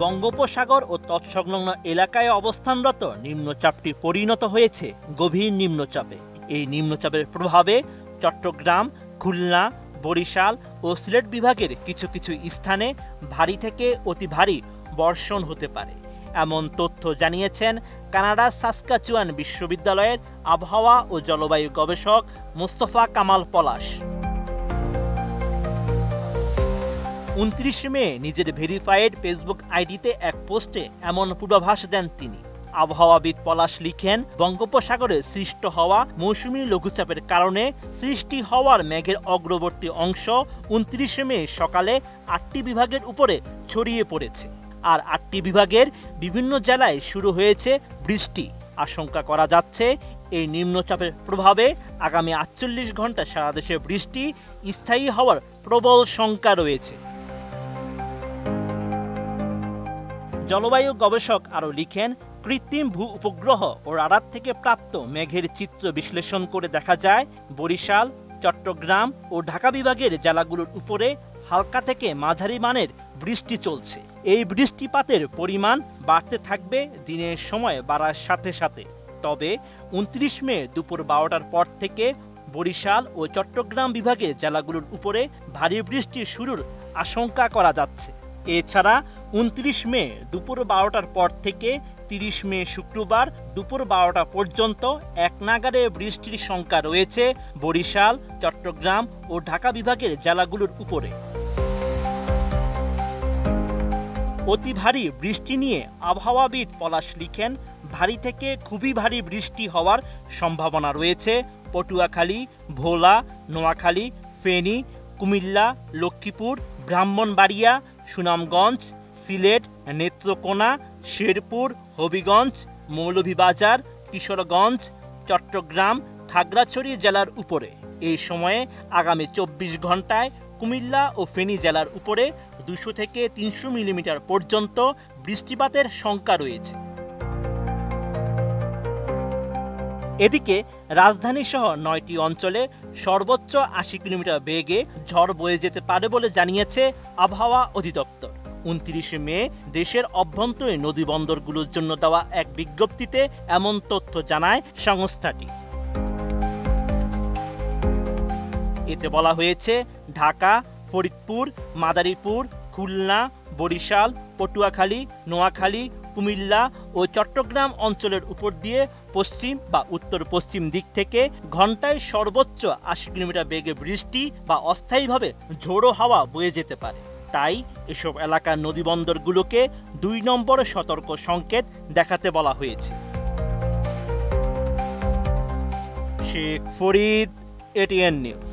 বঙ্গোপসাগর ও তৎসংলগ্ন এলাকায় অবস্থানরত নিম্নচাপটি পরিণত হয়েছে গভীর নিম্নচাপে। এই নিম্নচাপের প্রভাবে চট্টগ্রাম, খুলনা, বরিশাল ও সিলেট বিভাগের কিছু কিছু স্থানে ভারী থেকে অতি ভারী বর্ষণ হতে পারে, এমন তথ্য জানিয়েছেন কানাডার সাসকাচুয়ান বিশ্ববিদ্যালয়ের আবহাওয়া ও জলবায়ু গবেষক মোস্তফা কামাল পলাশ। 29 মে নিজের ভেরিফাইড ফেসবুক আইডিতে এক পোস্টে এমন পূর্বাভাস দেন তিনি। আবহাওয়াবিদ পলাশ লিখেন, বঙ্গোপসাগরে সৃষ্ট হওয়া মৌসুমী লঘুচাপের কারণে সৃষ্টি হওয়ার মেঘের অগ্রবর্তী অংশ 29 মে সকালে 8টি বিভাগের উপরে ছড়িয়ে পড়েছে। আর 8টি বিভাগের বিভিন্ন জেলায় শুরু হয়েছে বৃষ্টি। আশঙ্কা করা যাচ্ছে এই নিম্নচাপের প্রভাবে আগামী 48 ঘন্টা সারা দেশে বৃষ্টি স্থায়ী হওয়ার প্রবল শঙ্কা রয়েছে। জলবায়ু গবেষক আরও লিখেন, কৃত্রিম ভূ উপগ্রহ ও রাডার থেকে প্রাপ্ত মেঘের চিত্র বিশ্লেষণ করে দেখা যায় বরিশাল, চট্টগ্রাম ও ঢাকা বিভাগের জেলাগুলোর উপরে হালকা থেকে মাঝারি মানের বৃষ্টি চলছে। এই বৃষ্টিপাতের পরিমাণ বাড়তে থাকবে দিনের সময় বাড়ার সাথে সাথে। তবে 29 মে দুপুর 12টার পর থেকে বরিশাল ও চট্টগ্রাম বিভাগের জেলাগুলোর উপরে ভারী বৃষ্টি শুরুর আশঙ্কা করা যাচ্ছে। এছাড়া 29 মে দুপুর 12টার পর থেকে 30 মে শুক্রবার দুপুর 12টা পর্যন্ত এক নাগাড়ে বৃষ্টির শঙ্কা রয়েছে বরিশাল, চট্টগ্রাম ও ঢাকা বিভাগের জেলাগুলোর উপরে। অতি ভারী বৃষ্টি নিয়ে আবহাওয়াবিদ পলাশ লিখেন, ভারী থেকে খুবই ভারী বৃষ্টি হওয়ার সম্ভাবনা রয়েছে পটুয়াখালী, ভোলা, নোয়াখালী, ফেনী, কুমিল্লা, লক্ষ্মীপুর, ব্রাহ্মণবাড়িয়া, সুনামগঞ্জ, সিলেট, নেত্রকোনা, শেরপুর, হবিগঞ্জ, মৌলভীবাজার, কিশোরগঞ্জ, চট্টগ্রাম, খাগড়াছড়ি জেলার উপরে। এই সময়ে আগামী 24 ঘন্টায় কুমিল্লা ও ফেনী জেলার উপরে 200 থেকে 300 মিলিমিটার পর্যন্ত বৃষ্টিপাতের শঙ্কা রয়েছে। এদিকে রাজধানী সহ 9টি অঞ্চলে সর্বোচ্চ 80 কিলোমিটার বেগে ঝড় বয়ে যেতে পারে বলে জানিয়েছে আবহাওয়া অধিদপ্তর। 29 মে দেশের অভ্যন্তরীণ নদী বন্দরগুলোর জন্য দেওয়া এক বিজ্ঞপ্তিতে এমন তথ্য জানায় সংস্থাটি। এতে বলা হয়েছে, ঢাকা, ফরিদপুর, মাদারীপুর, খুলনা, বরিশাল, পটুয়াখালী, নোয়াখালী, কুমিল্লা ও চট্টগ্রাম অঞ্চলের উপর দিয়ে পশ্চিম বা উত্তর পশ্চিম দিক থেকে ঘন্টায় সর্বোচ্চ 80 কিলোমিটার বেগে বৃষ্টি বা অস্থায়ীভাবে ঝোড়ো হাওয়া বয়ে যেতে পারে। তাই এসব এলাকার নদীবন্দরগুলোকে 2 নম্বর সতর্ক সংকেত দেখাতে বলা হয়েছে। Sheikh Farid, ATN news.